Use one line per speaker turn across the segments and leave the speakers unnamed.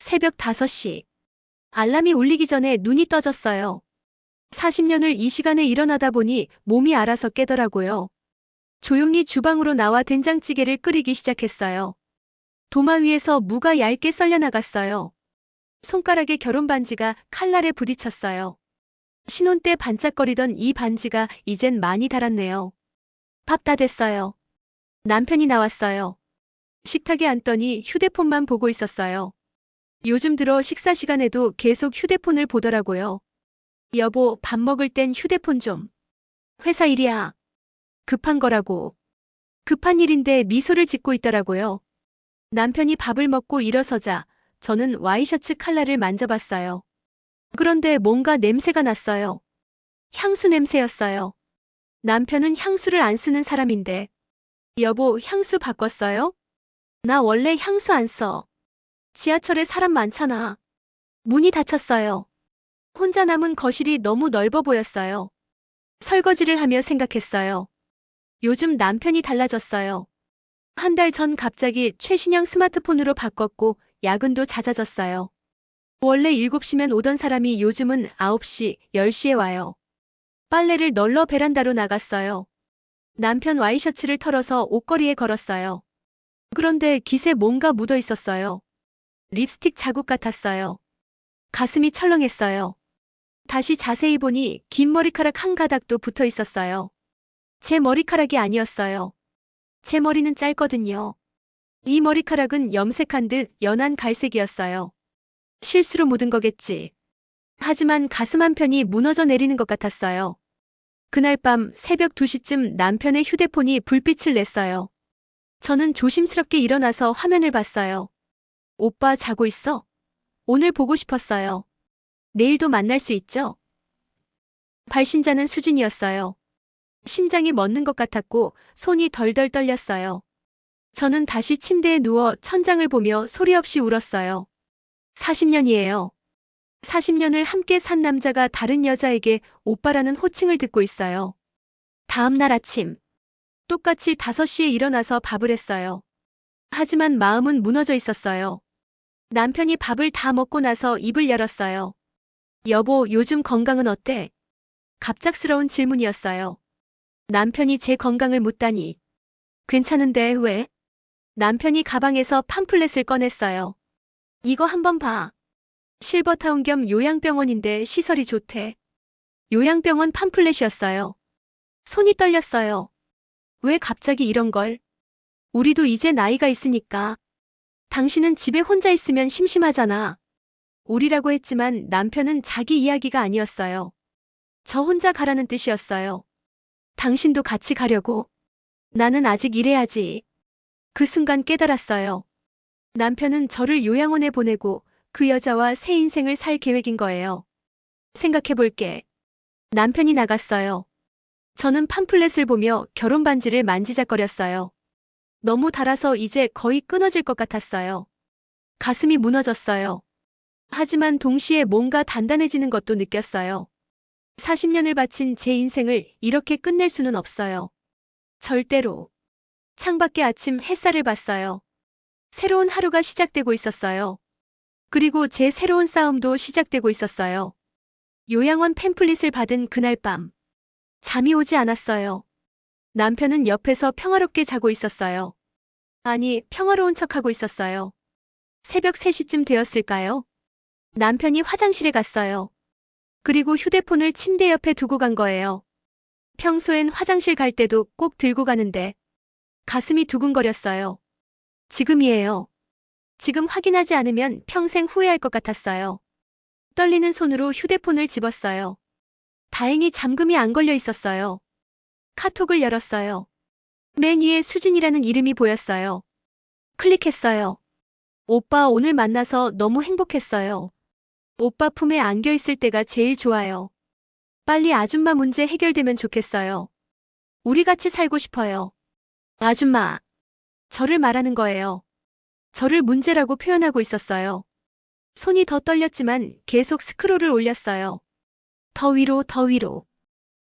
새벽 5시. 알람이 울리기 전에 눈이 떠졌어요. 40년을 이 시간에 일어나다 보니 몸이 알아서 깨더라고요. 조용히 주방으로 나와 된장찌개를 끓이기 시작했어요. 도마 위에서 무가 얇게 썰려 나갔어요. 손가락에 결혼 반지가 칼날에 부딪혔어요. 신혼 때 반짝거리던 이 반지가 이젠 많이 닳았네요. 밥 다 됐어요. 남편이 나왔어요. 식탁에 앉더니 휴대폰만 보고 있었어요. 요즘 들어 식사 시간에도 계속 휴대폰을 보더라고요. 여보, 밥 먹을 땐 휴대폰 좀. 회사 일이야. 급한 거라고. 급한 일인데 미소를 짓고 있더라고요. 남편이 밥을 먹고 일어서자 저는 와이셔츠 칼날을 만져봤어요. 그런데 뭔가 냄새가 났어요. 향수 냄새였어요. 남편은 향수를 안 쓰는 사람인데. 여보, 향수 바꿨어요? 나 원래 향수 안 써. 지하철에 사람 많잖아. 문이 닫혔어요. 혼자 남은 거실이 너무 넓어 보였어요. 설거지를 하며 생각했어요. 요즘 남편이 달라졌어요. 한 달 전 갑자기 최신형 스마트폰으로 바꿨고 야근도 잦아졌어요. 원래 7시면 오던 사람이 요즘은 9시, 10시에 와요. 빨래를 널러 베란다로 나갔어요. 남편 와이셔츠를 털어서 옷걸이에 걸었어요. 그런데 깃에 뭔가 묻어 있었어요. 립스틱 자국 같았어요. 가슴이 철렁했어요. 다시 자세히 보니 긴 머리카락 한 가닥도 붙어 있었어요. 제 머리카락이 아니었어요. 제 머리는 짧거든요. 이 머리카락은 염색한 듯 연한 갈색이었어요. 실수로 묻은 거겠지. 하지만 가슴 한편이 무너져 내리는 것 같았어요. 그날 밤 새벽 2시쯤 남편의 휴대폰이 불빛을 냈어요. 저는 조심스럽게 일어나서 화면을 봤어요. 오빠 자고 있어? 오늘 보고 싶었어요. 내일도 만날 수 있죠? 발신자는 수진이었어요. 심장이 멎는 것 같았고 손이 덜덜 떨렸어요. 저는 다시 침대에 누워 천장을 보며 소리 없이 울었어요. 40년이에요. 40년을 함께 산 남자가 다른 여자에게 오빠라는 호칭을 듣고 있어요. 다음 날 아침, 똑같이 5시에 일어나서 밥을 했어요. 하지만 마음은 무너져 있었어요. 남편이 밥을 다 먹고 나서 입을 열었어요. 여보, 요즘 건강은 어때? 갑작스러운 질문이었어요. 남편이 제 건강을 묻다니. 괜찮은데 왜? 남편이 가방에서 팜플렛을 꺼냈어요. 이거 한번 봐. 실버타운 겸 요양병원인데 시설이 좋대. 요양병원 팜플렛이었어요. 손이 떨렸어요. 왜 갑자기 이런 걸? 우리도 이제 나이가 있으니까. 당신은 집에 혼자 있으면 심심하잖아. 우리라고 했지만 남편은 자기 이야기가 아니었어요. 저 혼자 가라는 뜻이었어요. 당신도 같이 가려고? 나는 아직 일해야지. 그 순간 깨달았어요. 남편은 저를 요양원에 보내고 그 여자와 새 인생을 살 계획인 거예요. 생각해볼게. 남편이 나갔어요. 저는 팜플렛을 보며 결혼 반지를 만지작거렸어요. 너무 달아서 이제 거의 끊어질 것 같았어요. 가슴이 무너졌어요. 하지만 동시에 뭔가 단단해지는 것도 느꼈어요. 40년을 바친 제 인생을 이렇게 끝낼 수는 없어요. 절대로. 창밖에 아침 햇살을 봤어요. 새로운 하루가 시작되고 있었어요. 그리고 제 새로운 싸움도 시작되고 있었어요. 요양원 팸플릿을 받은 그날 밤. 잠이 오지 않았어요. 남편은 옆에서 평화롭게 자고 있었어요. 아니, 평화로운 척하고 있었어요. 새벽 3시쯤 되었을까요? 남편이 화장실에 갔어요. 그리고 휴대폰을 침대 옆에 두고 간 거예요. 평소엔 화장실 갈 때도 꼭 들고 가는데 가슴이 두근거렸어요. 지금이에요. 지금 확인하지 않으면 평생 후회할 것 같았어요. 떨리는 손으로 휴대폰을 집었어요. 다행히 잠금이 안 걸려 있었어요. 카톡을 열었어요. 맨 위에 수진이라는 이름이 보였어요. 클릭했어요. 오빠 오늘 만나서 너무 행복했어요. 오빠 품에 안겨 있을 때가 제일 좋아요. 빨리 아줌마 문제 해결되면 좋겠어요. 우리 같이 살고 싶어요. 아줌마. 저를 말하는 거예요. 저를 문제라고 표현하고 있었어요. 손이 더 떨렸지만 계속 스크롤을 올렸어요. 더 위로, 더 위로.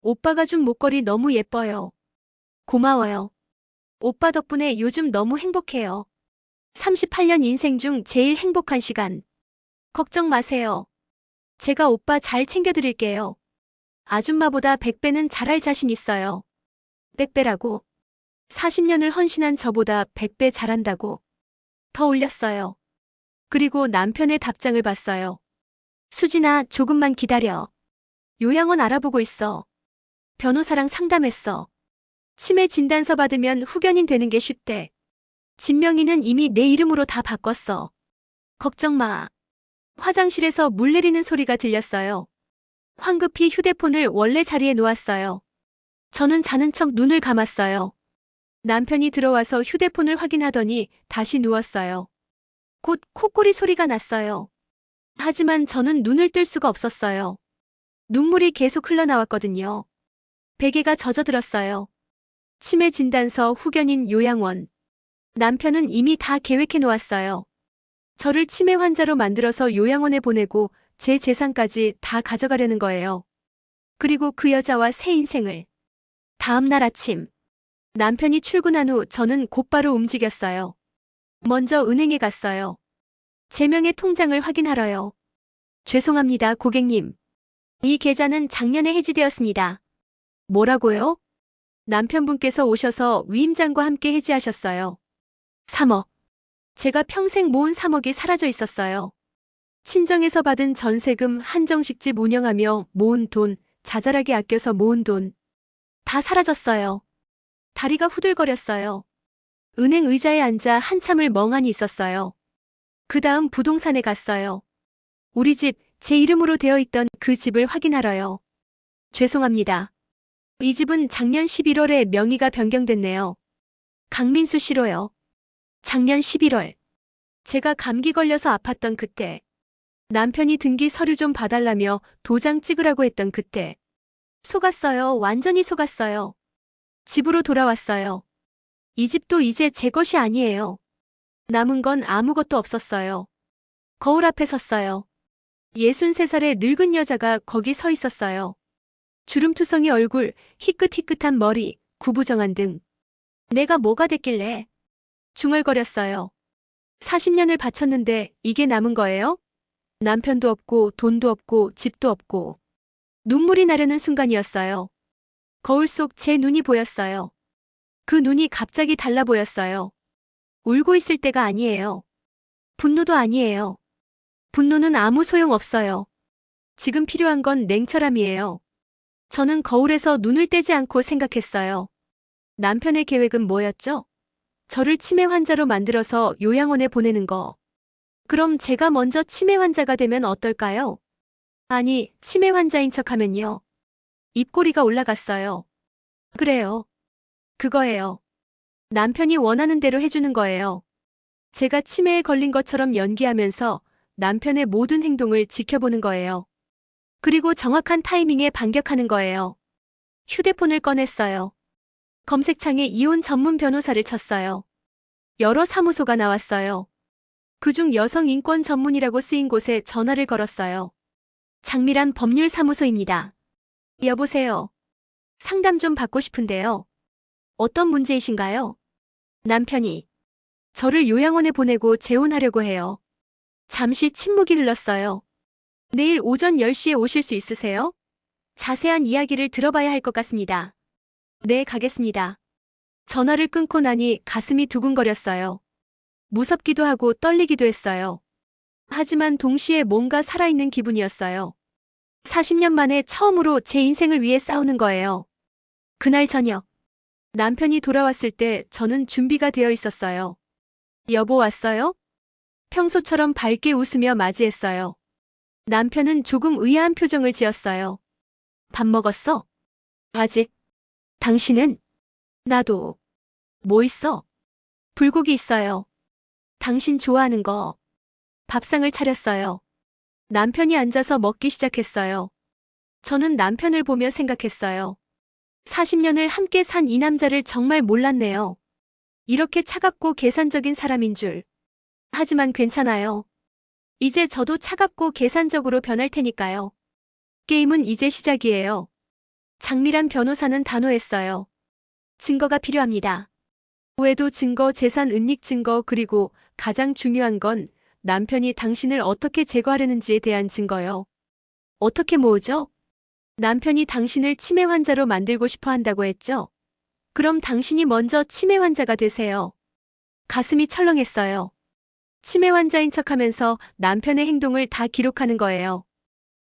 오빠가 준 목걸이 너무 예뻐요. 고마워요. 오빠 덕분에 요즘 너무 행복해요. 38년 인생 중 제일 행복한 시간. 걱정 마세요. 제가 오빠 잘 챙겨드릴게요. 아줌마보다 100배는 잘할 자신 있어요. 100배라고? 40년을 헌신한 저보다 100배 잘한다고? 더 올렸어요. 그리고 남편의 답장을 봤어요. 수진아, 조금만 기다려. 요양원 알아보고 있어. 변호사랑 상담했어. 치매 진단서 받으면 후견인 되는 게 쉽대. 진명인은 이미 내 이름으로 다 바꿨어. 걱정 마. 화장실에서 물 내리는 소리가 들렸어요. 황급히 휴대폰을 원래 자리에 놓았어요. 저는 자는 척 눈을 감았어요. 남편이 들어와서 휴대폰을 확인하더니 다시 누웠어요. 곧 코골이 소리가 났어요. 하지만 저는 눈을 뜰 수가 없었어요. 눈물이 계속 흘러나왔거든요. 베개가 젖어들었어요. 치매 진단서, 후견인, 요양원. 남편은 이미 다 계획해 놓았어요. 저를 치매 환자로 만들어서 요양원에 보내고 제 재산까지 다 가져가려는 거예요. 그리고 그 여자와 새 인생을. 다음 날 아침, 남편이 출근한 후 저는 곧바로 움직였어요. 먼저 은행에 갔어요. 제 명의 통장을 확인하러요. 죄송합니다, 고객님. 이 계좌는 작년에 해지되었습니다. 뭐라고요? 남편분께서 오셔서 위임장과 함께 해지하셨어요. 3억. 제가 평생 모은 3억이 사라져 있었어요. 친정에서 받은 전세금, 한정식집 운영하며 모은 돈, 자잘하게 아껴서 모은 돈. 다 사라졌어요. 다리가 후들거렸어요. 은행 의자에 앉아 한참을 멍하니 있었어요. 그 다음 부동산에 갔어요. 우리 집, 제 이름으로 되어 있던 그 집을 확인하러요. 죄송합니다. 이 집은 작년 11월에 명의가 변경됐네요. 강민수 씨로요. 작년 11월. 제가 감기 걸려서 아팠던 그때. 남편이 등기 서류 좀 봐달라며 도장 찍으라고 했던 그때. 속았어요. 완전히 속았어요. 집으로 돌아왔어요. 이 집도 이제 제 것이 아니에요. 남은 건 아무것도 없었어요. 거울 앞에 섰어요. 63살의 늙은 여자가 거기 서 있었어요. 주름투성이 얼굴, 희끗희끗한 머리, 구부정한 등. 내가 뭐가 됐길래? 중얼거렸어요. 40년을 바쳤는데 이게 남은 거예요? 남편도 없고 돈도 없고 집도 없고. 눈물이 나려는 순간이었어요. 거울 속 제 눈이 보였어요. 그 눈이 갑자기 달라 보였어요. 울고 있을 때가 아니에요. 분노도 아니에요. 분노는 아무 소용 없어요. 지금 필요한 건 냉철함이에요. 저는 거울에서 눈을 떼지 않고 생각했어요. 남편의 계획은 뭐였죠? 저를 치매 환자로 만들어서 요양원에 보내는 거. 그럼 제가 먼저 치매 환자가 되면 어떨까요? 아니, 치매 환자인 척하면요. 입꼬리가 올라갔어요. 그래요. 그거예요. 남편이 원하는 대로 해주는 거예요. 제가 치매에 걸린 것처럼 연기하면서 남편의 모든 행동을 지켜보는 거예요. 그리고 정확한 타이밍에 반격하는 거예요. 휴대폰을 꺼냈어요. 검색창에 이혼 전문 변호사를 쳤어요. 여러 사무소가 나왔어요. 그중 여성 인권 전문이라고 쓰인 곳에 전화를 걸었어요. 장미란 법률사무소입니다. 여보세요. 상담 좀 받고 싶은데요. 어떤 문제이신가요? 남편이 저를 요양원에 보내고 재혼하려고 해요. 잠시 침묵이 흘렀어요. 내일 오전 10시에 오실 수 있으세요? 자세한 이야기를 들어봐야 할 것 같습니다. 네, 가겠습니다. 전화를 끊고 나니 가슴이 두근거렸어요. 무섭기도 하고 떨리기도 했어요. 하지만 동시에 뭔가 살아있는 기분이었어요. 40년 만에 처음으로 제 인생을 위해 싸우는 거예요. 그날 저녁, 남편이 돌아왔을 때 저는 준비가 되어 있었어요. 여보 왔어요? 평소처럼 밝게 웃으며 맞이했어요. 남편은 조금 의아한 표정을 지었어요. 밥 먹었어? 아직. 당신은? 나도. 뭐 있어? 불고기 있어요. 당신 좋아하는 거. 밥상을 차렸어요. 남편이 앉아서 먹기 시작했어요. 저는 남편을 보며 생각했어요. 40년을 함께 산 이 남자를 정말 몰랐네요. 이렇게 차갑고 계산적인 사람인 줄. 하지만 괜찮아요. 이제 저도 차갑고 계산적으로 변할 테니까요. 게임은 이제 시작이에요. 장미란 변호사는 단호했어요. 증거가 필요합니다. 외도 증거, 재산 은닉 증거, 그리고 가장 중요한 건 남편이 당신을 어떻게 제거하려는지에 대한 증거요. 어떻게 모으죠? 남편이 당신을 치매 환자로 만들고 싶어 한다고 했죠? 그럼 당신이 먼저 치매 환자가 되세요. 가슴이 철렁했어요. 치매 환자인 척하면서 남편의 행동을 다 기록하는 거예요.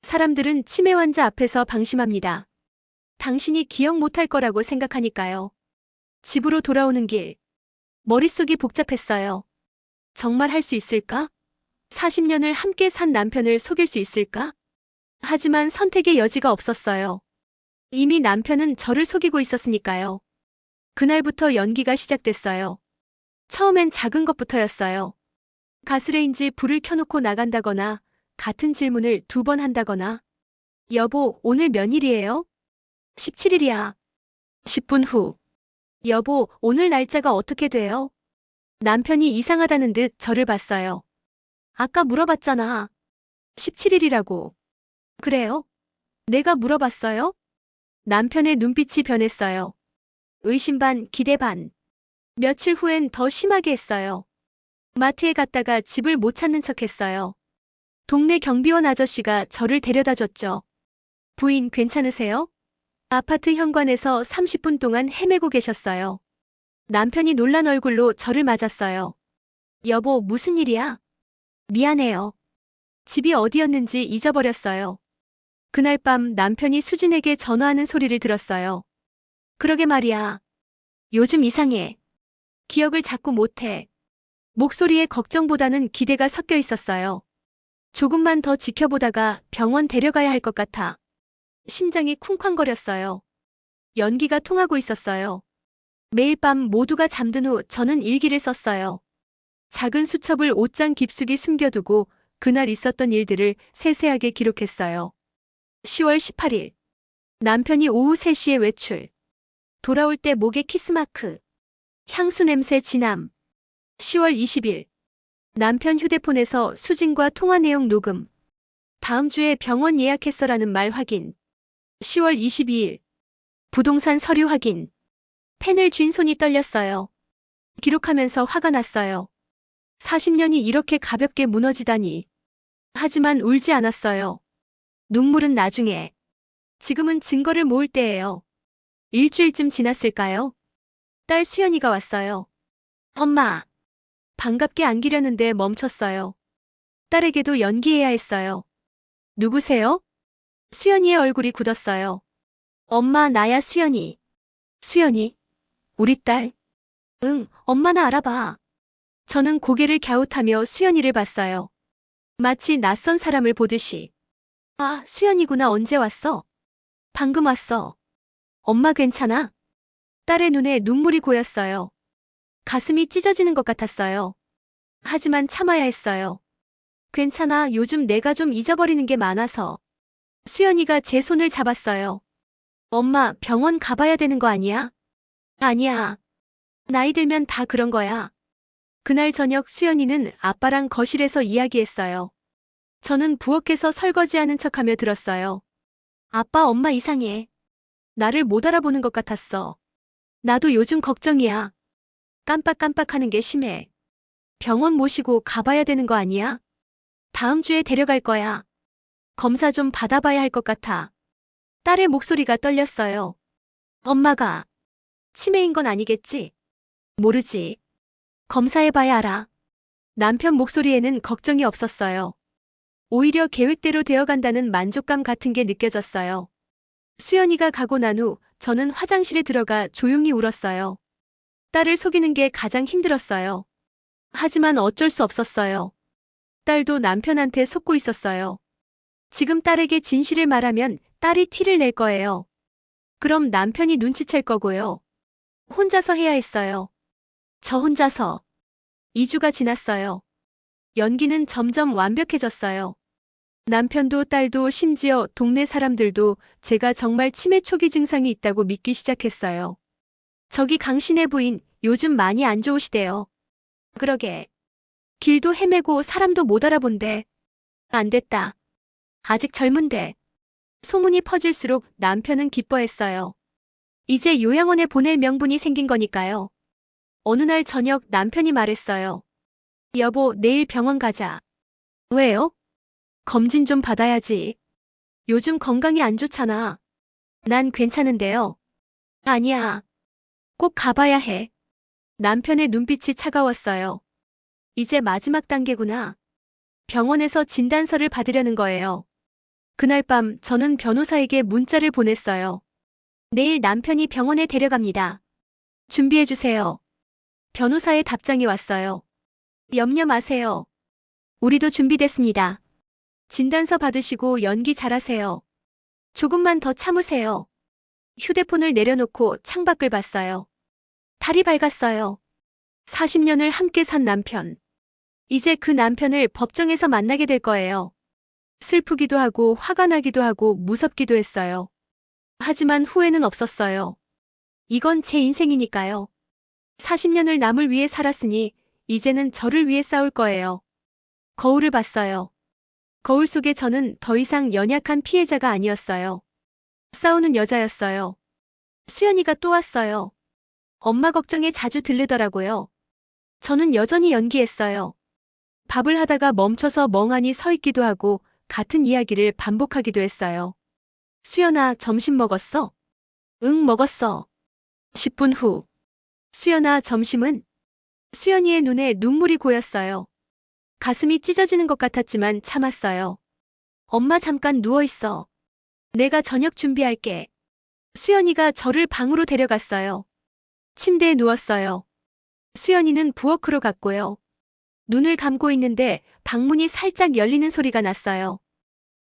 사람들은 치매 환자 앞에서 방심합니다. 당신이 기억 못할 거라고 생각하니까요. 집으로 돌아오는 길. 머릿속이 복잡했어요. 정말 할 수 있을까? 40년을 함께 산 남편을 속일 수 있을까? 하지만 선택의 여지가 없었어요. 이미 남편은 저를 속이고 있었으니까요. 그날부터 연기가 시작됐어요. 처음엔 작은 것부터였어요. 가스레인지 불을 켜놓고 나간다거나 같은 질문을 2번 한다거나 여보, 오늘 몇일이에요? 17일이야. 10분 후. 여보, 오늘 날짜가 어떻게 돼요? 남편이 이상하다는 듯 저를 봤어요. 아까 물어봤잖아. 17일이라고. 그래요? 내가 물어봤어요? 남편의 눈빛이 변했어요. 의심 반, 기대 반. 며칠 후엔 더 심하게 했어요. 마트에 갔다가 집을 못 찾는 척 했어요. 동네 경비원 아저씨가 저를 데려다 줬죠. 부인 괜찮으세요? 아파트 현관에서 30분 동안 헤매고 계셨어요. 남편이 놀란 얼굴로 저를 맞았어요. 여보, 무슨 일이야? 미안해요. 집이 어디였는지 잊어버렸어요. 그날 밤 남편이 수진에게 전화하는 소리를 들었어요. 그러게 말이야. 요즘 이상해. 기억을 자꾸 못해. 목소리에 걱정보다는 기대가 섞여 있었어요. 조금만 더 지켜보다가 병원 데려가야 할 것 같아. 심장이 쿵쾅거렸어요. 연기가 통하고 있었어요. 매일 밤 모두가 잠든 후 저는 일기를 썼어요. 작은 수첩을 옷장 깊숙이 숨겨두고 그날 있었던 일들을 세세하게 기록했어요. 10월 18일. 남편이 오후 3시에 외출. 돌아올 때 목에 키스마크. 향수 냄새 진함. 10월 20일. 남편 휴대폰에서 수진과 통화 내용 녹음. 다음 주에 병원 예약했어라는 말 확인. 10월 22일. 부동산 서류 확인. 펜을 쥔 손이 떨렸어요. 기록하면서 화가 났어요. 40년이 이렇게 가볍게 무너지다니. 하지만 울지 않았어요. 눈물은 나중에. 지금은 증거를 모을 때예요. 일주일쯤 지났을까요? 딸 수연이가 왔어요. 엄마. 반갑게 안기려는데 멈췄어요. 딸에게도 연기해야 했어요. 누구세요? 수연이의 얼굴이 굳었어요. 엄마, 나야 수연이. 수연이? 우리 딸? 응, 엄마나 알아봐. 저는 고개를 갸웃하며 수연이를 봤어요. 마치 낯선 사람을 보듯이. 아, 수연이구나. 언제 왔어? 방금 왔어. 엄마 괜찮아? 딸의 눈에 눈물이 고였어요. 가슴이 찢어지는 것 같았어요. 하지만 참아야 했어요. 괜찮아. 요즘 내가 좀 잊어버리는 게 많아서. 수연이가 제 손을 잡았어요. 엄마, 병원 가봐야 되는 거 아니야? 아니야. 나이 들면 다 그런 거야. 그날 저녁 수연이는 아빠랑 거실에서 이야기했어요. 저는 부엌에서 설거지하는 척하며 들었어요. 아빠, 엄마 이상해. 나를 못 알아보는 것 같았어. 나도 요즘 걱정이야. 깜빡깜빡하는 게 심해. 병원 모시고 가봐야 되는 거 아니야? 다음 주에 데려갈 거야. 검사 좀 받아봐야 할 것 같아. 딸의 목소리가 떨렸어요. 엄마가 치매인 건 아니겠지? 모르지. 검사해봐야 알아. 남편 목소리에는 걱정이 없었어요. 오히려 계획대로 되어간다는 만족감 같은 게 느껴졌어요. 수연이가 가고 난 후 저는 화장실에 들어가 조용히 울었어요. 딸을 속이는 게 가장 힘들었어요. 하지만 어쩔 수 없었어요. 딸도 남편한테 속고 있었어요. 지금 딸에게 진실을 말하면 딸이 티를 낼 거예요. 그럼 남편이 눈치챌 거고요. 혼자서 해야 했어요. 저 혼자서. 2주가 지났어요. 연기는 점점 완벽해졌어요. 남편도 딸도 심지어 동네 사람들도 제가 정말 치매 초기 증상이 있다고 믿기 시작했어요. 저기 강신의 부인, 요즘 많이 안 좋으시대요. 그러게. 길도 헤매고 사람도 못 알아본대. 안 됐다. 아직 젊은데. 소문이 퍼질수록 남편은 기뻐했어요. 이제 요양원에 보낼 명분이 생긴 거니까요. 어느 날 저녁 남편이 말했어요. 여보, 내일 병원 가자. 왜요? 검진 좀 받아야지. 요즘 건강이 안 좋잖아. 난 괜찮은데요. 아니야. 꼭 가봐야 해. 남편의 눈빛이 차가웠어요. 이제 마지막 단계구나. 병원에서 진단서를 받으려는 거예요. 그날 밤 저는 변호사에게 문자를 보냈어요. 내일 남편이 병원에 데려갑니다. 준비해주세요. 변호사의 답장이 왔어요. 염려 마세요. 우리도 준비됐습니다. 진단서 받으시고 연기 잘하세요. 조금만 더 참으세요. 휴대폰을 내려놓고 창밖을 봤어요. 달이 밝았어요. 40년을 함께 산 남편. 이제 그 남편을 법정에서 만나게 될 거예요. 슬프기도 하고 화가 나기도 하고 무섭기도 했어요. 하지만 후회는 없었어요. 이건 제 인생이니까요. 40년을 남을 위해 살았으니 이제는 저를 위해 싸울 거예요. 거울을 봤어요. 거울 속에 저는 더 이상 연약한 피해자가 아니었어요. 싸우는 여자였어요. 수연이가 또 왔어요. 엄마 걱정에 자주 들르더라고요. 저는 여전히 연기했어요. 밥을 하다가 멈춰서 멍하니 서 있기도 하고 같은 이야기를 반복하기도 했어요. 수연아, 점심 먹었어? 응, 먹었어. 10분 후. 수연아, 점심은? 수연이의 눈에 눈물이 고였어요. 가슴이 찢어지는 것 같았지만 참았어요. 엄마 잠깐 누워있어. 내가 저녁 준비할게. 수연이가 저를 방으로 데려갔어요. 침대에 누웠어요. 수연이는 부엌으로 갔고요. 눈을 감고 있는데 방문이 살짝 열리는 소리가 났어요.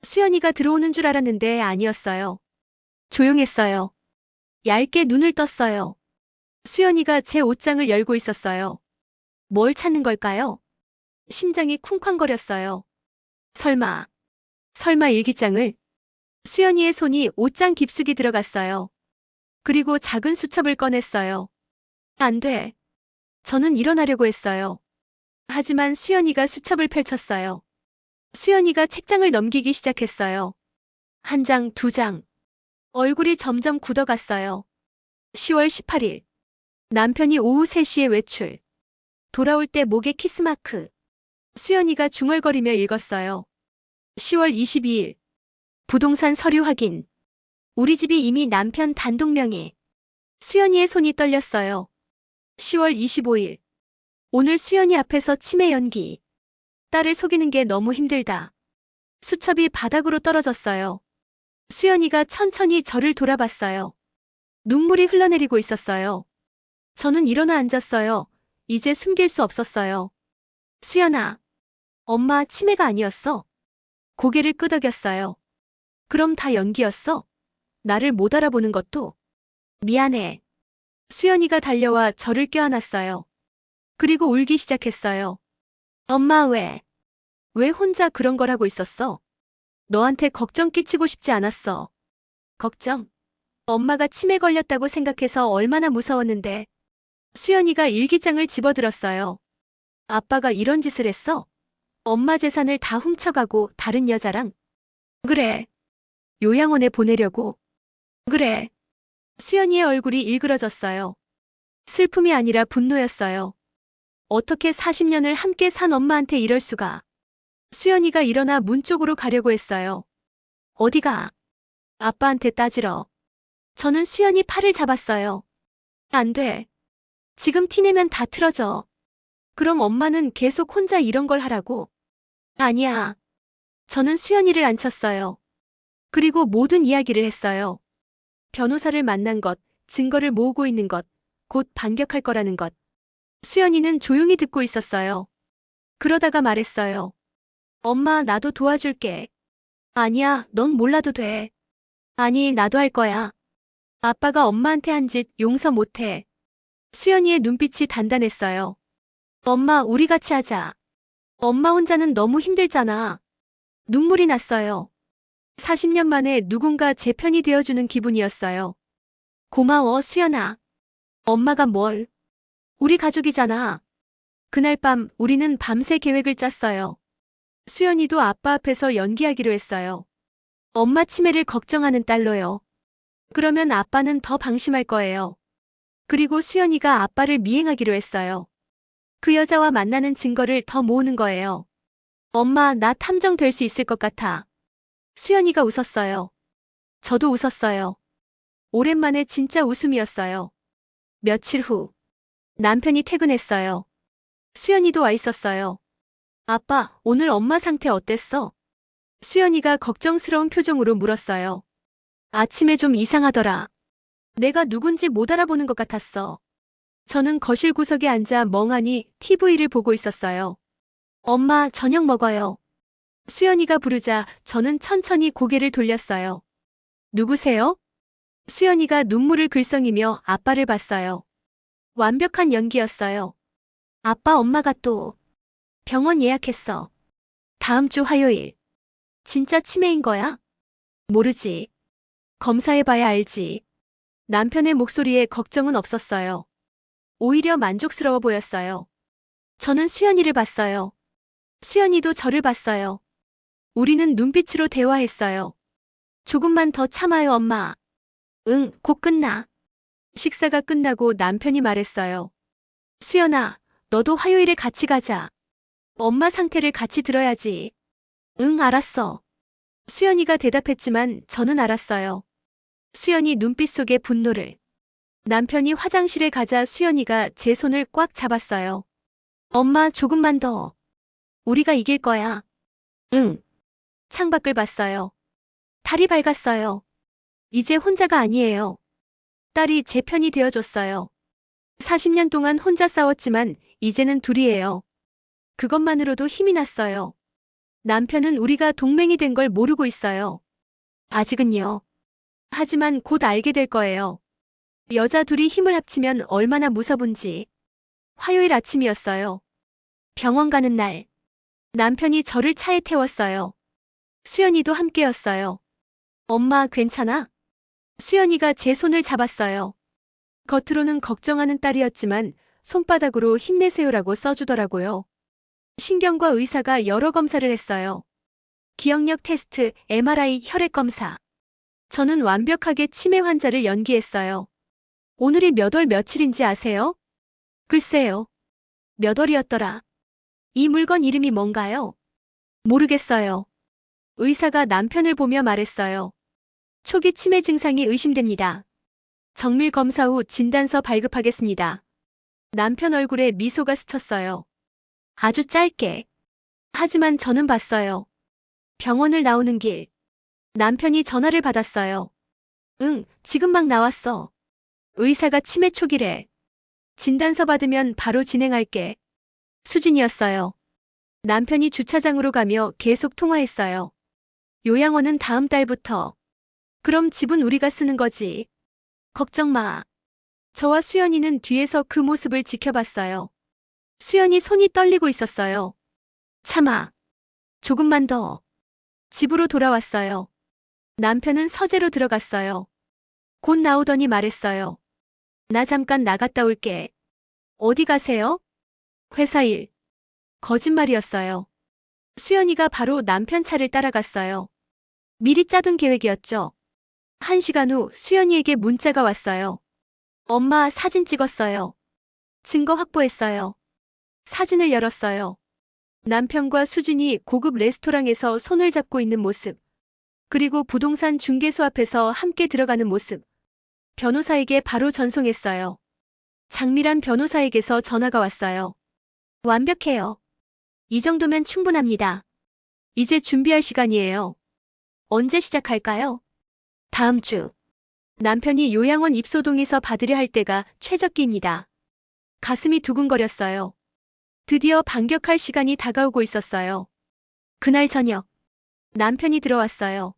수연이가 들어오는 줄 알았는데 아니었어요. 조용했어요. 얇게 눈을 떴어요. 수연이가 제 옷장을 열고 있었어요. 뭘 찾는 걸까요? 심장이 쿵쾅거렸어요. 설마 일기장을? 수연이의 손이 옷장 깊숙이 들어갔어요. 그리고 작은 수첩을 꺼냈어요. 안 돼. 저는 일어나려고 했어요. 하지만 수연이가 수첩을 펼쳤어요. 수연이가 책장을 넘기기 시작했어요. 한 장, 두 장. 얼굴이 점점 굳어갔어요. 10월 18일. 남편이 오후 3시에 외출. 돌아올 때 목에 키스마크. 수연이가 중얼거리며 읽었어요. 10월 22일. 부동산 서류 확인. 우리 집이 이미 남편 단독 명의. 수연이의 손이 떨렸어요. 10월 25일. 오늘 수연이 앞에서 치매 연기. 딸을 속이는 게 너무 힘들다. 수첩이 바닥으로 떨어졌어요. 수연이가 천천히 저를 돌아봤어요. 눈물이 흘러내리고 있었어요. 저는 일어나 앉았어요. 이제 숨길 수 없었어요. 수연아, 엄마 치매가 아니었어. 고개를 끄덕였어요. 그럼 다 연기였어? 나를 못 알아보는 것도? 미안해. 수연이가 달려와 저를 껴안았어요. 그리고 울기 시작했어요. 엄마 왜 혼자 그런 걸 하고 있었어? 너한테 걱정 끼치고 싶지 않았어. 걱정? 엄마가 치매 걸렸다고 생각해서 얼마나 무서웠는데. 수연이가 일기장을 집어들었어요. 아빠가 이런 짓을 했어? 엄마 재산을 다 훔쳐가고 다른 여자랑? 그래. 요양원에 보내려고? 그래. 수연이의 얼굴이 일그러졌어요. 슬픔이 아니라 분노였어요. 어떻게 40년을 함께 산 엄마한테 이럴 수가. 수연이가 일어나 문 쪽으로 가려고 했어요. 어디가? 아빠한테 따지러. 저는 수연이 팔을 잡았어요. 안 돼. 지금 티내면 다 틀어져. 그럼 엄마는 계속 혼자 이런 걸 하라고? 아니야. 저는 수연이를 안쳤어요. 그리고 모든 이야기를 했어요. 변호사를 만난 것, 증거를 모으고 있는 것, 곧 반격할 거라는 것. 수연이는 조용히 듣고 있었어요. 그러다가 말했어요. 엄마, 나도 도와줄게. 아니야, 넌 몰라도 돼. 아니, 나도 할 거야. 아빠가 엄마한테 한 짓 용서 못해. 수연이의 눈빛이 단단했어요. 엄마, 우리 같이 하자. 엄마 혼자는 너무 힘들잖아. 눈물이 났어요. 40년 만에 누군가 제 편이 되어주는 기분이었어요. 고마워, 수연아. 엄마가 뭘? 우리 가족이잖아. 그날 밤 우리는 밤새 계획을 짰어요. 수연이도 아빠 앞에서 연기하기로 했어요. 엄마 치매를 걱정하는 딸로요. 그러면 아빠는 더 방심할 거예요. 그리고 수연이가 아빠를 미행하기로 했어요. 그 여자와 만나는 증거를 더 모으는 거예요. 엄마, 나 탐정 될 수 있을 것 같아. 수연이가 웃었어요. 저도 웃었어요. 오랜만에 진짜 웃음이었어요. 며칠 후, 남편이 퇴근했어요. 수연이도 와 있었어요. 아빠, 오늘 엄마 상태 어땠어? 수연이가 걱정스러운 표정으로 물었어요. 아침에 좀 이상하더라. 내가 누군지 못 알아보는 것 같았어. 저는 거실 구석에 앉아 멍하니 TV를 보고 있었어요. 엄마, 저녁 먹어요. 수연이가 부르자 저는 천천히 고개를 돌렸어요. 누구세요? 수연이가 눈물을 글썽이며 아빠를 봤어요. 완벽한 연기였어요. 아빠, 엄마가 또 병원 예약했어. 다음 주 화요일. 진짜 치매인 거야? 모르지. 검사해봐야 알지. 남편의 목소리에 걱정은 없었어요. 오히려 만족스러워 보였어요. 저는 수연이를 봤어요. 수연이도 저를 봤어요. 우리는 눈빛으로 대화했어요. 조금만 더 참아요, 엄마. 응, 곧 끝나. 식사가 끝나고 남편이 말했어요. 수연아, 너도 화요일에 같이 가자. 엄마 상태를 같이 들어야지. 응, 알았어. 수연이가 대답했지만 저는 알았어요. 수연이 눈빛 속의 분노를. 남편이 화장실에 가자 수연이가 제 손을 꽉 잡았어요. 엄마, 조금만 더. 우리가 이길 거야. 응. 창밖을 봤어요. 달이 밝았어요. 이제 혼자가 아니에요. 딸이 제 편이 되어줬어요. 40년 동안 혼자 싸웠지만 이제는 둘이에요. 그것만으로도 힘이 났어요. 남편은 우리가 동맹이 된 걸 모르고 있어요. 아직은요. 하지만 곧 알게 될 거예요. 여자 둘이 힘을 합치면 얼마나 무서운지. 화요일 아침이었어요. 병원 가는 날. 남편이 저를 차에 태웠어요. 수연이도 함께였어요. 엄마, 괜찮아? 수연이가 제 손을 잡았어요. 겉으로는 걱정하는 딸이었지만 손바닥으로 힘내세요라고 써주더라고요. 신경과 의사가 여러 검사를 했어요. 기억력 테스트, MRI, 혈액 검사. 저는 완벽하게 치매 환자를 연기했어요. 오늘이 몇 월 며칠인지 아세요? 글쎄요. 몇 월이었더라. 이 물건 이름이 뭔가요? 모르겠어요. 의사가 남편을 보며 말했어요. 초기 치매 증상이 의심됩니다. 정밀 검사 후 진단서 발급하겠습니다. 남편 얼굴에 미소가 스쳤어요. 아주 짧게. 하지만 저는 봤어요. 병원을 나오는 길. 남편이 전화를 받았어요. 응, 지금 막 나왔어. 의사가 치매 초기래. 진단서 받으면 바로 진행할게. 수진이었어요. 남편이 주차장으로 가며 계속 통화했어요. 요양원은 다음 달부터. 그럼 집은 우리가 쓰는 거지. 걱정 마. 저와 수연이는 뒤에서 그 모습을 지켜봤어요. 수연이 손이 떨리고 있었어요. 참아. 조금만 더. 집으로 돌아왔어요. 남편은 서재로 들어갔어요. 곧 나오더니 말했어요. 나 잠깐 나갔다 올게. 어디 가세요? 회사 일. 거짓말이었어요. 수연이가 바로 남편 차를 따라갔어요. 미리 짜둔 계획이었죠. 1시간 후 수연이에게 문자가 왔어요. 엄마, 사진 찍었어요. 증거 확보했어요. 사진을 열었어요. 남편과 수진이 고급 레스토랑에서 손을 잡고 있는 모습. 그리고 부동산 중개소 앞에서 함께 들어가는 모습. 변호사에게 바로 전송했어요. 장미란 변호사에게서 전화가 왔어요. 완벽해요. 이 정도면 충분합니다. 이제 준비할 시간이에요. 언제 시작할까요? 다음 주. 남편이 요양원 입소동에서 받으려 할 때가 최적기입니다. 가슴이 두근거렸어요. 드디어 반격할 시간이 다가오고 있었어요. 그날 저녁. 남편이 들어왔어요.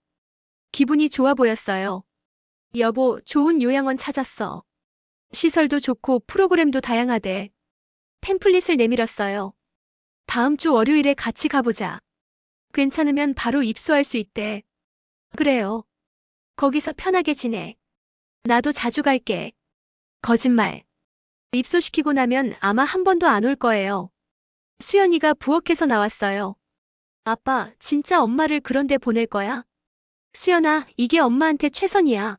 기분이 좋아 보였어요. 여보, 좋은 요양원 찾았어. 시설도 좋고 프로그램도 다양하대. 팸플릿을 내밀었어요. 다음 주 월요일에 같이 가보자. 괜찮으면 바로 입소할 수 있대. 그래요. 거기서 편하게 지내. 나도 자주 갈게. 거짓말. 입소시키고 나면 아마 한 번도 안 올 거예요. 수연이가 부엌에서 나왔어요. 아빠, 진짜 엄마를 그런 데 보낼 거야? 수연아, 이게 엄마한테 최선이야.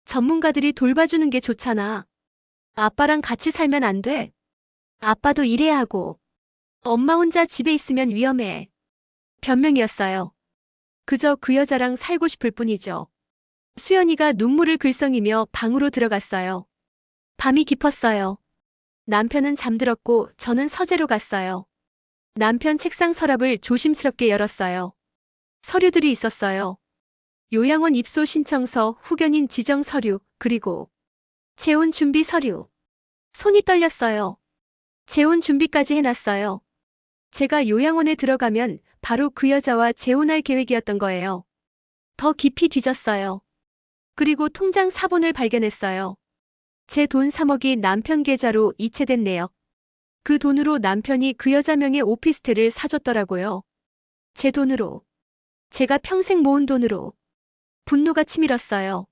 전문가들이 돌봐주는 게 좋잖아. 아빠랑 같이 살면 안 돼? 아빠도 일해야 하고 엄마 혼자 집에 있으면 위험해. 변명이었어요. 그저 그 여자랑 살고 싶을 뿐이죠. 수연이가 눈물을 글썽이며 방으로 들어갔어요. 밤이 깊었어요. 남편은 잠들었고 저는 서재로 갔어요. 남편 책상 서랍을 조심스럽게 열었어요. 서류들이 있었어요. 요양원 입소 신청서, 후견인 지정 서류, 그리고 재혼 준비 서류. 손이 떨렸어요. 재혼 준비까지 해놨어요. 제가 요양원에 들어가면 바로 그 여자와 재혼할 계획이었던 거예요. 더 깊이 뒤졌어요. 그리고 통장 사본을 발견했어요. 제 돈 3억이 남편 계좌로 이체된 내역. 그 돈으로 남편이 그 여자 명의 오피스텔을 사줬더라고요. 제 돈으로. 제가 평생 모은 돈으로. 분노가 치밀었어요.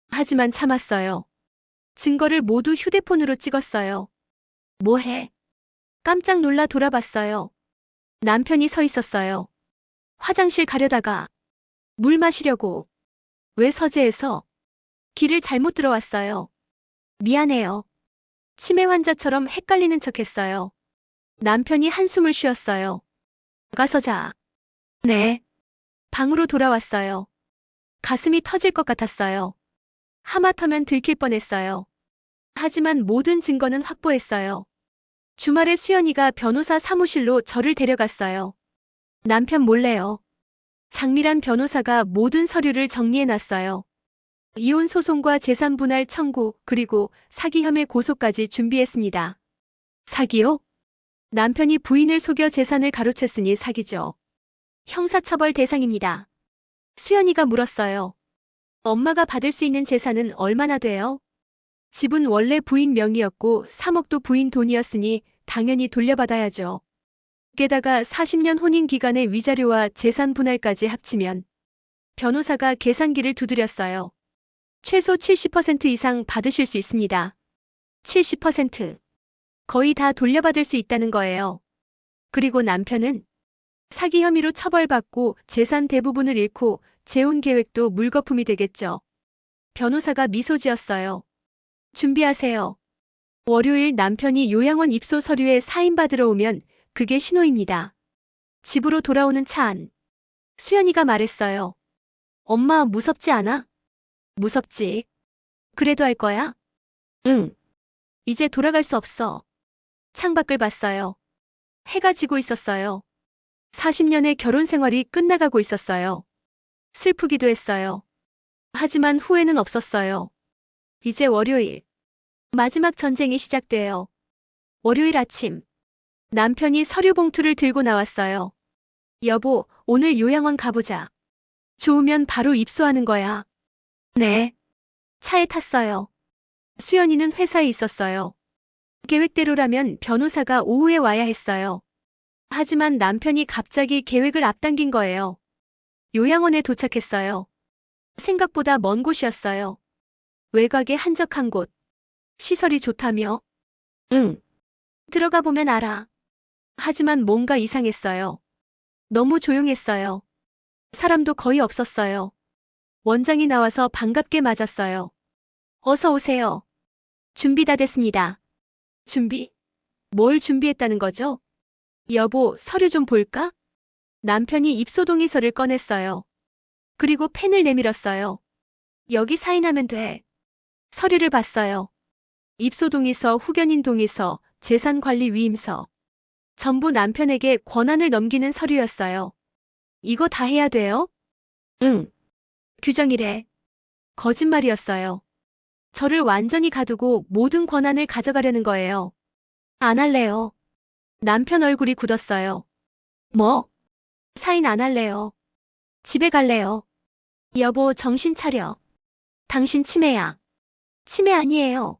하지만 참았어요. 증거를 모두 휴대폰으로 찍었어요. 뭐해? 깜짝 놀라 돌아봤어요. 남편이 서 있었어요. 화장실 가려다가 물 마시려고. 왜 서재에서? 길을 잘못 들어왔어요. 미안해요. 치매 환자처럼 헷갈리는 척했어요. 남편이 한숨을 쉬었어요. 가서 자. 네. 방으로 돌아왔어요. 가슴이 터질 것 같았어요. 하마터면 들킬 뻔했어요. 하지만 모든 증거는 확보했어요. 주말에 수연이가 변호사 사무실로 저를 데려갔어요. 남편 몰래요. 장미란 변호사가 모든 서류를 정리해놨어요. 이혼 소송과 재산 분할 청구, 그리고 사기 혐의 고소까지 준비했습니다. 사기요? 남편이 부인을 속여 재산을 가로챘으니 사기죠. 형사처벌 대상입니다. 수연이가 물었어요. 엄마가 받을 수 있는 재산은 얼마나 돼요? 집은 원래 부인 명의였고 3억도 부인 돈이었으니 당연히 돌려받아야죠. 게다가 40년 혼인 기간의 위자료와 재산 분할까지 합치면 변호사가 계산기를 두드렸어요. 최소 70% 이상 받으실 수 있습니다. 70%. 거의 다 돌려받을 수 있다는 거예요. 그리고 남편은 사기 혐의로 처벌받고 재산 대부분을 잃고 재혼 계획도 물거품이 되겠죠. 변호사가 미소 지었어요. 준비하세요. 월요일 남편이 요양원 입소 서류에 사인받으러 오면 그게 신호입니다. 집으로 돌아오는 차 안. 수연이가 말했어요. 엄마 무섭지 않아? 무섭지. 그래도 할 거야? 응. 이제 돌아갈 수 없어. 창밖을 봤어요. 해가 지고 있었어요. 40년의 결혼 생활이 끝나가고 있었어요. 슬프기도 했어요. 하지만 후회는 없었어요. 이제 월요일. 마지막 전쟁이 시작돼요. 월요일 아침. 남편이 서류 봉투를 들고 나왔어요. 여보, 오늘 요양원 가보자. 좋으면 바로 입소하는 거야. 네. 차에 탔어요. 수연이는 회사에 있었어요. 계획대로라면 변호사가 오후에 와야 했어요. 하지만 남편이 갑자기 계획을 앞당긴 거예요. 요양원에 도착했어요. 생각보다 먼 곳이었어요. 외곽에 한적한 곳. 시설이 좋다며? 응. 들어가 보면 알아. 하지만 뭔가 이상했어요. 너무 조용했어요. 사람도 거의 없었어요. 원장이 나와서 반갑게 맞았어요. 어서 오세요. 준비 다 됐습니다. 준비? 뭘 준비했다는 거죠? 여보, 서류 좀 볼까? 남편이 입소동의서를 꺼냈어요. 그리고 펜을 내밀었어요. 여기 사인하면 돼. 서류를 봤어요. 입소동의서, 후견인 동의서, 재산관리 위임서. 전부 남편에게 권한을 넘기는 서류였어요. 이거 다 해야 돼요? 응. 규정이래. 거짓말이었어요. 저를 완전히 가두고 모든 권한을 가져가려는 거예요. 안 할래요. 남편 얼굴이 굳었어요. 뭐? 사인 안 할래요. 집에 갈래요. 여보, 정신 차려. 당신 치매야. 치매 아니에요.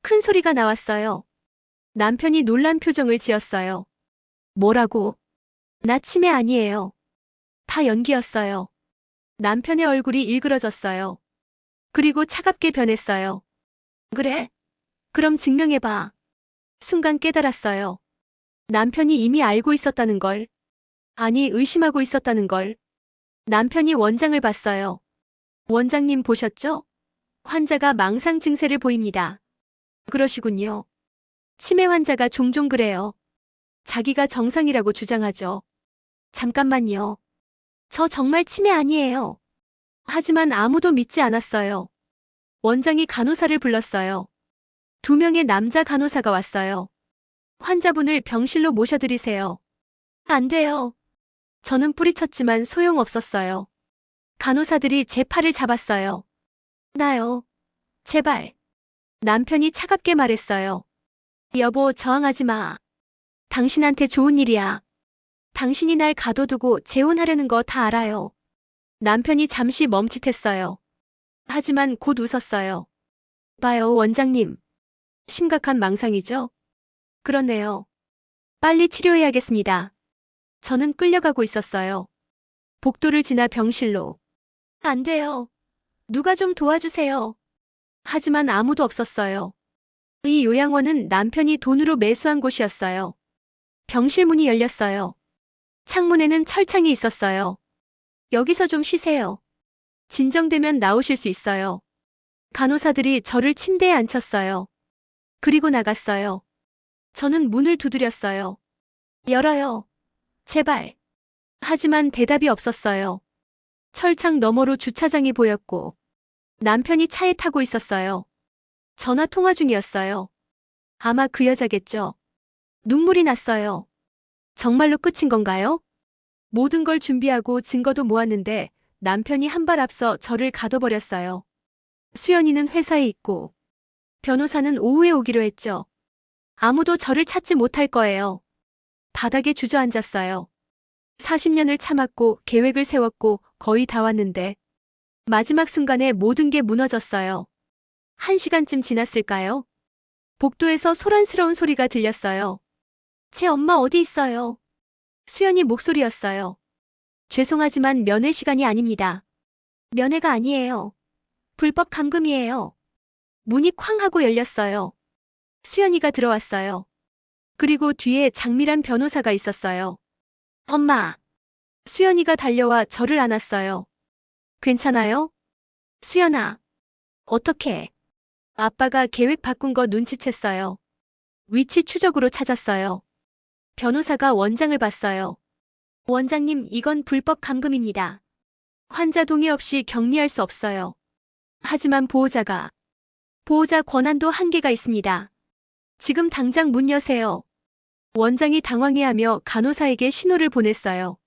큰 소리가 나왔어요. 남편이 놀란 표정을 지었어요. 뭐라고? 나 치매 아니에요. 다 연기였어요. 남편의 얼굴이 일그러졌어요. 그리고 차갑게 변했어요. 그래? 그럼 증명해봐. 순간 깨달았어요. 남편이 이미 알고 있었다는 걸. 아니, 의심하고 있었다는 걸. 남편이 원장을 봤어요. 원장님 보셨죠? 환자가 망상 증세를 보입니다. 그러시군요. 치매 환자가 종종 그래요. 자기가 정상이라고 주장하죠. 잠깐만요. 저 정말 치매 아니에요. 하지만 아무도 믿지 않았어요. 원장이 간호사를 불렀어요. 2명의 남자 간호사가 왔어요. 환자분을 병실로 모셔드리세요. 안 돼요. 저는 뿌리쳤지만 소용없었어요. 간호사들이 제 팔을 잡았어요. 나요. 제발. 남편이 차갑게 말했어요. 여보, 저항하지 마. 당신한테 좋은 일이야. 당신이 날 가둬두고 재혼하려는 거 다 알아요. 남편이 잠시 멈칫했어요. 하지만 곧 웃었어요. 봐요, 원장님. 심각한 망상이죠? 그렇네요. 빨리 치료해야겠습니다. 저는 끌려가고 있었어요. 복도를 지나 병실로. 안 돼요. 누가 좀 도와주세요. 하지만 아무도 없었어요. 이 요양원은 남편이 돈으로 매수한 곳이었어요. 병실 문이 열렸어요. 창문에는 철창이 있었어요. 여기서 좀 쉬세요. 진정되면 나오실 수 있어요. 간호사들이 저를 침대에 앉혔어요. 그리고 나갔어요. 저는 문을 두드렸어요. 열어요. 제발. 하지만 대답이 없었어요. 철창 너머로 주차장이 보였고 남편이 차에 타고 있었어요. 전화 통화 중이었어요. 아마 그 여자겠죠. 눈물이 났어요. 정말로 끝인 건가요? 모든 걸 준비하고 증거도 모았는데 남편이 한 발 앞서 저를 가둬버렸어요. 수연이는 회사에 있고 변호사는 오후에 오기로 했죠. 아무도 저를 찾지 못할 거예요. 바닥에 주저앉았어요. 40년을 참았고 계획을 세웠고 거의 다 왔는데 마지막 순간에 모든 게 무너졌어요. 1시간쯤 지났을까요? 복도에서 소란스러운 소리가 들렸어요. 제 엄마 어디 있어요? 수연이 목소리였어요. 죄송하지만 면회 시간이 아닙니다. 면회가 아니에요. 불법 감금이에요. 문이 쾅 하고 열렸어요. 수연이가 들어왔어요. 그리고 뒤에 장미란 변호사가 있었어요. 엄마. 수연이가 달려와 저를 안았어요. 괜찮아요? 수연아. 어떡해. 아빠가 계획 바꾼 거 눈치챘어요. 위치 추적으로 찾았어요. 변호사가 원장을 봤어요. 원장님, 이건 불법 감금입니다. 환자 동의 없이 격리할 수 없어요. 하지만 보호자 권한도 한계가 있습니다. 지금 당장 문 여세요. 원장이 당황해하며 간호사에게 신호를 보냈어요.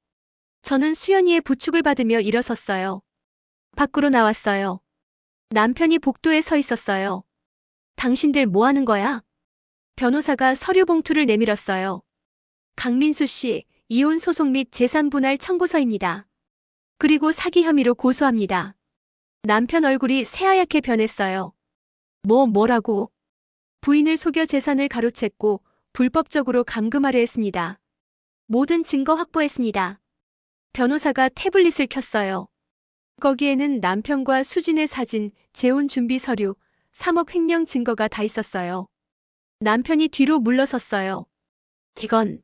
저는 수연이의 부축을 받으며 일어섰어요. 밖으로 나왔어요. 남편이 복도에 서 있었어요. 당신들 뭐 하는 거야? 변호사가 서류 봉투를 내밀었어요. 강민수 씨, 이혼 소송 및 재산 분할 청구서입니다. 그리고 사기 혐의로 고소합니다. 남편 얼굴이 새하얗게 변했어요. 뭐라고? 부인을 속여 재산을 가로챘고 불법적으로 감금하려 했습니다. 모든 증거 확보했습니다. 변호사가 태블릿을 켰어요. 거기에는 남편과 수진의 사진, 재혼 준비 서류, 3억 횡령 증거가 다 있었어요. 남편이 뒤로 물러섰어요. 이건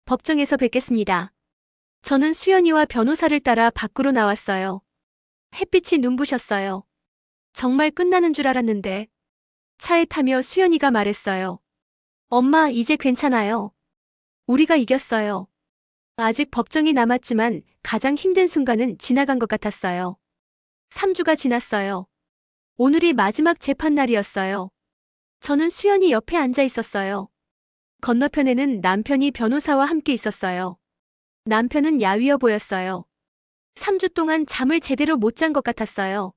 법정에서 뵙겠습니다. 저는 수연이와 변호사를 따라 밖으로 나왔어요. 햇빛이 눈부셨어요. 정말 끝나는 줄 알았는데 차에 타며 수연이가 말했어요. 엄마, 이제 괜찮아요. 우리가 이겼어요. 아직 법정이 남았지만 가장 힘든 순간은 지나간 것 같았어요. 3주가 지났어요. 오늘이 마지막 재판 날이었어요. 저는 수연이 옆에 앉아 있었어요. 건너편에는 남편이 변호사와 함께 있었어요. 남편은 야위어 보였어요. 3주 동안 잠을 제대로 못 잔 것 같았어요.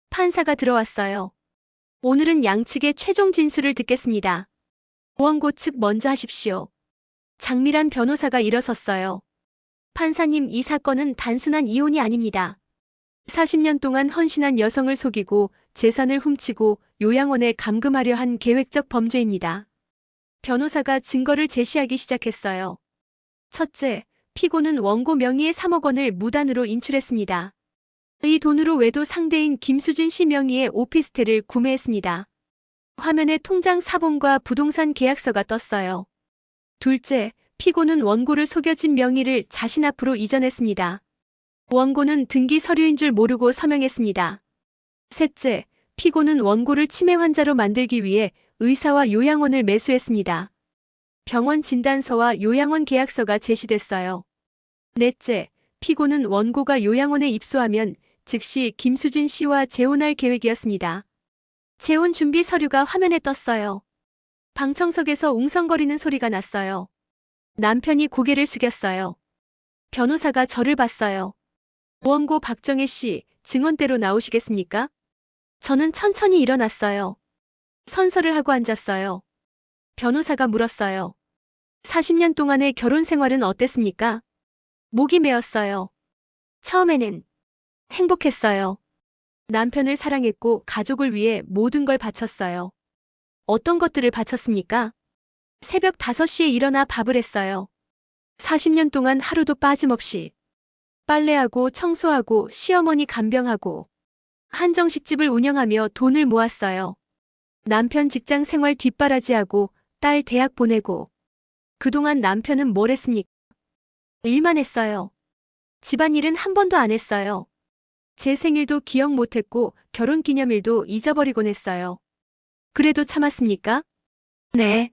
판사가 들어왔어요. 오늘은 양측의 최종 진술을 듣겠습니다. 원고 측 먼저 하십시오. 장미란 변호사가 일어섰어요. 판사님, 이 사건은 단순한 이혼이 아닙니다. 40년 동안 헌신한 여성을 속이고 재산을 훔치고 요양원에 감금하려 한 계획적 범죄입니다. 변호사가 증거를 제시하기 시작했어요. 첫째, 피고는 원고 명의의 3억 원을 무단으로 인출했습니다. 이 돈으로 외도 상대인 김수진 씨 명의의 오피스텔을 구매했습니다. 화면에 통장 사본과 부동산 계약서가 떴어요. 둘째, 피고는 원고를 속여진 명의를 자신 앞으로 이전했습니다. 원고는 등기 서류인 줄 모르고 서명했습니다. 셋째, 피고는 원고를 치매 환자로 만들기 위해 의사와 요양원을 매수했습니다. 병원 진단서와 요양원 계약서가 제시됐어요. 넷째, 피고는 원고가 요양원에 입소하면 즉시 김수진 씨와 재혼할 계획이었습니다. 재혼 준비 서류가 화면에 떴어요. 방청석에서 웅성거리는 소리가 났어요. 남편이 고개를 숙였어요. 변호사가 저를 봤어요. 원고 박정혜 씨, 증언대로 나오시겠습니까? 저는 천천히 일어났어요. 선서를 하고 앉았어요. 변호사가 물었어요. 40년 동안의 결혼 생활은 어땠습니까? 목이 메었어요. 처음에는 행복했어요. 남편을 사랑했고 가족을 위해 모든 걸 바쳤어요. 어떤 것들을 바쳤습니까? 새벽 5시에 일어나 밥을 했어요. 40년 동안 하루도 빠짐없이 빨래하고 청소하고 시어머니 간병하고 한정식집을 운영하며 돈을 모았어요. 남편 직장 생활 뒷바라지하고 딸 대학 보내고 그동안 남편은 뭘 했습니까? 일만 했어요. 집안일은 한 번도 안 했어요. 제 생일도 기억 못했고 결혼기념일도 잊어버리곤 했어요. 그래도 참았습니까? 네.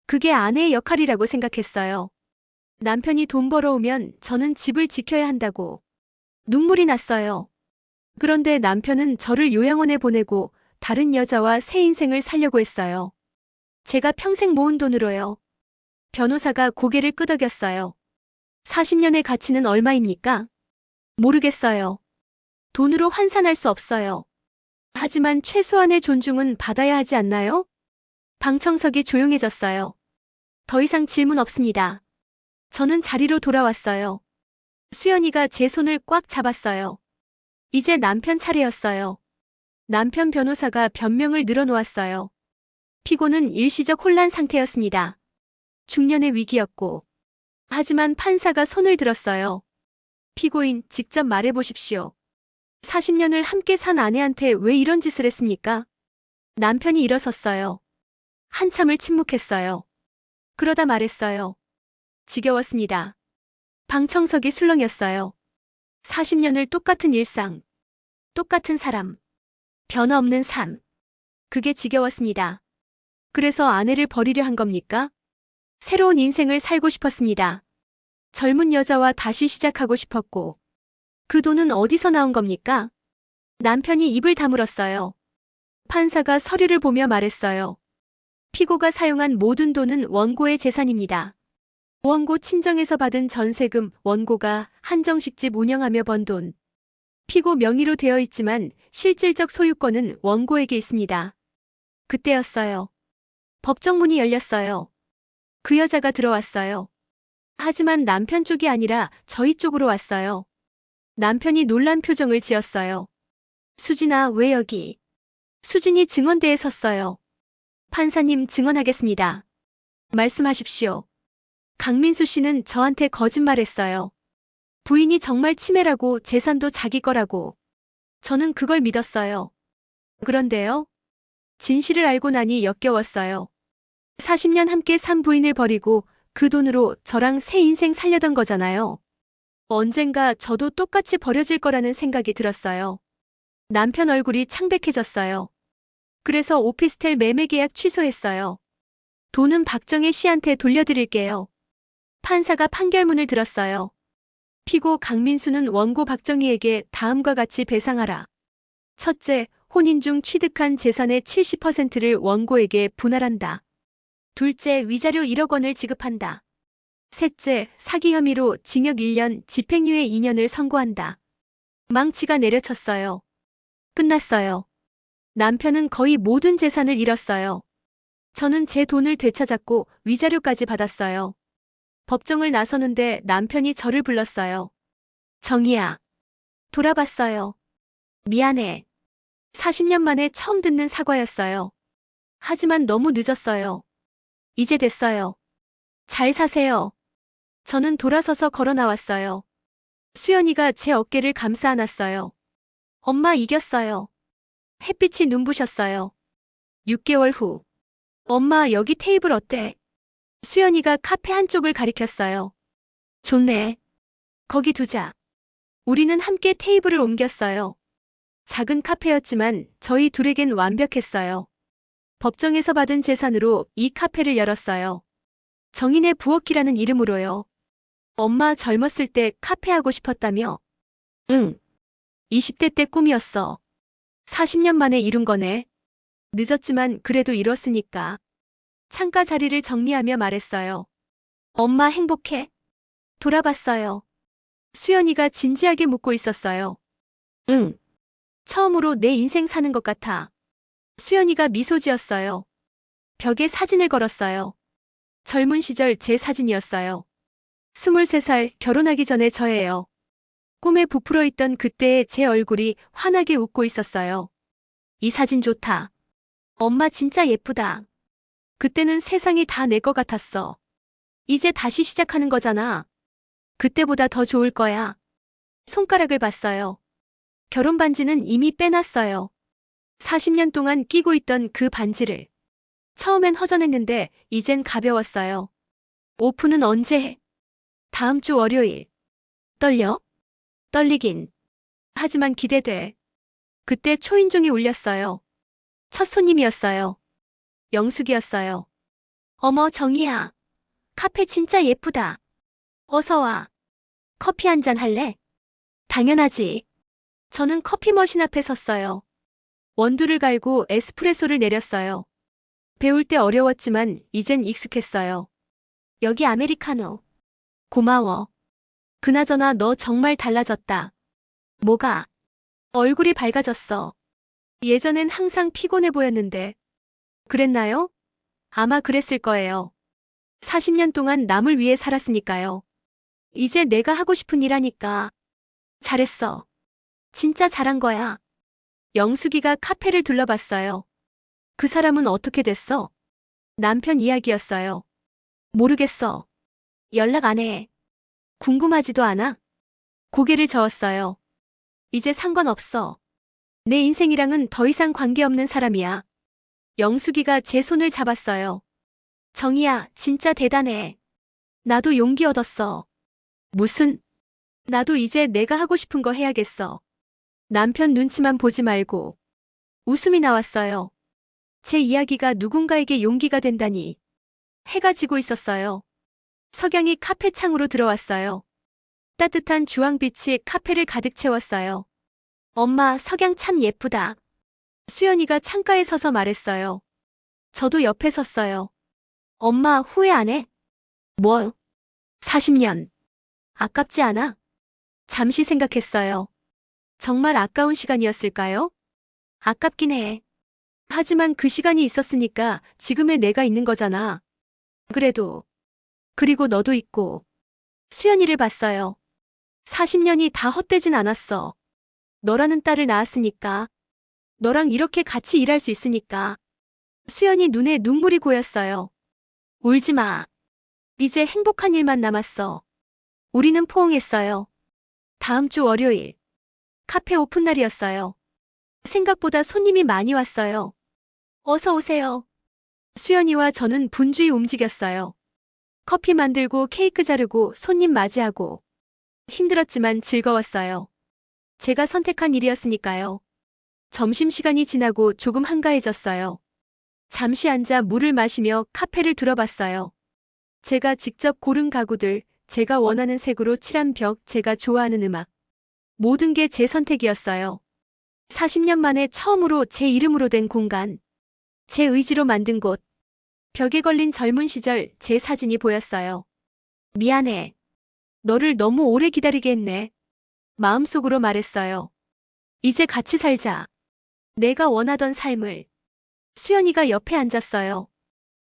그게 아내의 역할이라고 생각했어요. 남편이 돈 벌어오면 저는 집을 지켜야 한다고. 눈물이 났어요. 그런데 남편은 저를 요양원에 보내고 다른 여자와 새 인생을 살려고 했어요. 제가 평생 모은 돈으로요. 변호사가 고개를 끄덕였어요. 40년의 가치는 얼마입니까? 모르겠어요. 돈으로 환산할 수 없어요. 하지만 최소한의 존중은 받아야 하지 않나요? 방청석이 조용해졌어요. 더 이상 질문 없습니다. 저는 자리로 돌아왔어요. 수연이가 제 손을 꽉 잡았어요. 이제 남편 차례였어요. 남편 변호사가 변명을 늘어놓았어요. 피고는 일시적 혼란 상태였습니다. 중년의 위기였고. 하지만 판사가 손을 들었어요. 피고인, 직접 말해보십시오. 40년을 함께 산 아내한테 왜 이런 짓을 했습니까? 남편이 일어섰어요. 한참을 침묵했어요. 그러다 말했어요. 지겨웠습니다. 방청석이 술렁였어요. 40년을 똑같은 일상, 똑같은 사람, 변화 없는 삶. 그게 지겨웠습니다. 그래서 아내를 버리려 한 겁니까? 새로운 인생을 살고 싶었습니다. 젊은 여자와 다시 시작하고 싶었고. 그 돈은 어디서 나온 겁니까? 남편이 입을 다물었어요. 판사가 서류를 보며 말했어요. 피고가 사용한 모든 돈은 원고의 재산입니다. 원고 친정에서 받은 전세금, 원고가 한정식집 운영하며 번 돈. 피고 명의로 되어 있지만 실질적 소유권은 원고에게 있습니다. 그때였어요. 법정 문이 열렸어요. 그 여자가 들어왔어요. 하지만 남편 쪽이 아니라 저희 쪽으로 왔어요. 남편이 놀란 표정을 지었어요. 수진아, 왜 여기? 수진이 증언대에 섰어요. 판사님, 증언하겠습니다. 말씀하십시오. 강민수 씨는 저한테 거짓말했어요. 부인이 정말 치매라고 재산도 자기 거라고. 저는 그걸 믿었어요. 그런데요? 진실을 알고 나니 역겨웠어요. 40년 함께 산 부인을 버리고 그 돈으로 저랑 새 인생 살려던 거잖아요. 언젠가 저도 똑같이 버려질 거라는 생각이 들었어요. 남편 얼굴이 창백해졌어요. 그래서 오피스텔 매매 계약 취소했어요. 돈은 박정혜 씨한테 돌려드릴게요. 판사가 판결문을 들었어요. 피고 강민수는 원고 박정희에게 다음과 같이 배상하라. 첫째, 혼인 중 취득한 재산의 70%를 원고에게 분할한다. 둘째, 위자료 1억 원을 지급한다. 셋째, 사기 혐의로 징역 1년, 집행유예 2년을 선고한다. 망치가 내려쳤어요. 끝났어요. 남편은 거의 모든 재산을 잃었어요. 저는 제 돈을 되찾았고 위자료까지 받았어요. 법정을 나서는데 남편이 저를 불렀어요. 정희야. 돌아봤어요. 미안해. 40년 만에 처음 듣는 사과였어요. 하지만 너무 늦었어요. 이제 됐어요. 잘 사세요. 저는 돌아서서 걸어 나왔어요. 수연이가 제 어깨를 감싸 안았어요. 엄마, 이겼어요. 햇빛이 눈부셨어요. 6개월 후. 엄마, 여기 테이블 어때? 수연이가 카페 한쪽을 가리켰어요. 좋네. 거기 두자. 우리는 함께 테이블을 옮겼어요. 작은 카페였지만 저희 둘에겐 완벽했어요. 법정에서 받은 재산으로 이 카페를 열었어요. 정인의 부엌이라는 이름으로요. 엄마 젊었을 때 카페 하고 싶었다며? 응. 20대 때 꿈이었어. 40년 만에 이룬 거네. 늦었지만 그래도 이뤘으니까. 창가 자리를 정리하며 말했어요. 엄마 행복해? 돌아봤어요. 수연이가 진지하게 묻고 있었어요. 응. 처음으로 내 인생 사는 것 같아. 수연이가 미소 지었어요. 벽에 사진을 걸었어요. 젊은 시절 제 사진이었어요. 23살 결혼하기 전에 저예요. 꿈에 부풀어 있던 그때의 제 얼굴이 환하게 웃고 있었어요. 이 사진 좋다. 엄마 진짜 예쁘다. 그때는 세상이 다 내 것 같았어. 이제 다시 시작하는 거잖아. 그때보다 더 좋을 거야. 손가락을 봤어요. 결혼 반지는 이미 빼놨어요. 40년 동안 끼고 있던 그 반지를. 처음엔 허전했는데 이젠 가벼웠어요. 오픈은 언제 해? 다음 주 월요일. 떨려? 떨리긴. 하지만 기대돼. 그때 초인종이 울렸어요. 첫 손님이었어요. 영숙이었어요. 어머, 정희야. 카페 진짜 예쁘다. 어서 와. 커피 한 잔 할래? 당연하지. 저는 커피 머신 앞에 섰어요. 원두를 갈고 에스프레소를 내렸어요. 배울 때 어려웠지만 이젠 익숙했어요. 여기 아메리카노. 고마워. 그나저나 너 정말 달라졌다. 뭐가? 얼굴이 밝아졌어. 예전엔 항상 피곤해 보였는데. 그랬나요? 아마 그랬을 거예요. 40년 동안 남을 위해 살았으니까요. 이제 내가 하고 싶은 일 하니까. 잘했어. 진짜 잘한 거야. 영숙이가 카페를 둘러봤어요. 그 사람은 어떻게 됐어? 남편 이야기였어요. 모르겠어. 연락 안 해. 궁금하지도 않아? 고개를 저었어요. 이제 상관없어. 내 인생이랑은 더 이상 관계없는 사람이야. 영숙이가 제 손을 잡았어요. 정희야, 진짜 대단해. 나도 용기 얻었어. 무슨? 나도 이제 내가 하고 싶은 거 해야겠어. 남편 눈치만 보지 말고. 웃음이 나왔어요. 제 이야기가 누군가에게 용기가 된다니. 해가 지고 있었어요. 석양이 카페 창으로 들어왔어요. 따뜻한 주황빛이 카페를 가득 채웠어요. 엄마, 석양 참 예쁘다. 수연이가 창가에 서서 말했어요. 저도 옆에 섰어요. 엄마, 후회 안 해? 뭐? 40년. 아깝지 않아? 잠시 생각했어요. 정말 아까운 시간이었을까요? 아깝긴 해. 하지만 그 시간이 있었으니까 지금의 내가 있는 거잖아. 그래도. 그리고 너도 있고. 수연이를 봤어요. 40년이 다 헛되진 않았어. 너라는 딸을 낳았으니까. 너랑 이렇게 같이 일할 수 있으니까. 수연이 눈에 눈물이 고였어요. 울지 마. 이제 행복한 일만 남았어. 우리는 포옹했어요. 다음 주 월요일. 카페 오픈 날이었어요. 생각보다 손님이 많이 왔어요. 어서 오세요. 수연이와 저는 분주히 움직였어요. 커피 만들고 케이크 자르고 손님 맞이하고. 힘들었지만 즐거웠어요. 제가 선택한 일이었으니까요. 점심시간이 지나고 조금 한가해졌어요. 잠시 앉아 물을 마시며 카페를 둘러봤어요. 제가 직접 고른 가구들, 제가 원하는 색으로 칠한 벽, 제가 좋아하는 음악. 모든 게 제 선택이었어요. 40년 만에 처음으로 제 이름으로 된 공간. 제 의지로 만든 곳. 벽에 걸린 젊은 시절 제 사진이 보였어요. 미안해. 너를 너무 오래 기다리게 했네. 마음속으로 말했어요. 이제 같이 살자. 내가 원하던 삶을. 수연이가 옆에 앉았어요.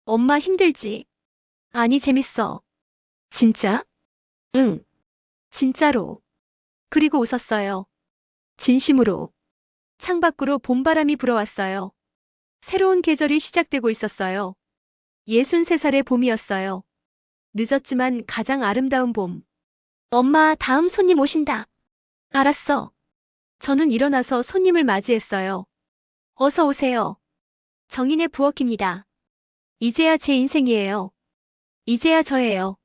엄마 힘들지? 아니, 재밌어. 진짜? 응. 진짜로. 그리고 웃었어요. 진심으로. 창밖으로 봄바람이 불어왔어요. 새로운 계절이 시작되고 있었어요. 63살의 봄이었어요. 늦었지만 가장 아름다운 봄. 엄마, 다음 손님 오신다. 알았어. 저는 일어나서 손님을 맞이했어요. 어서 오세요. 정인의 부엌입니다. 이제야 제 인생이에요. 이제야 저예요.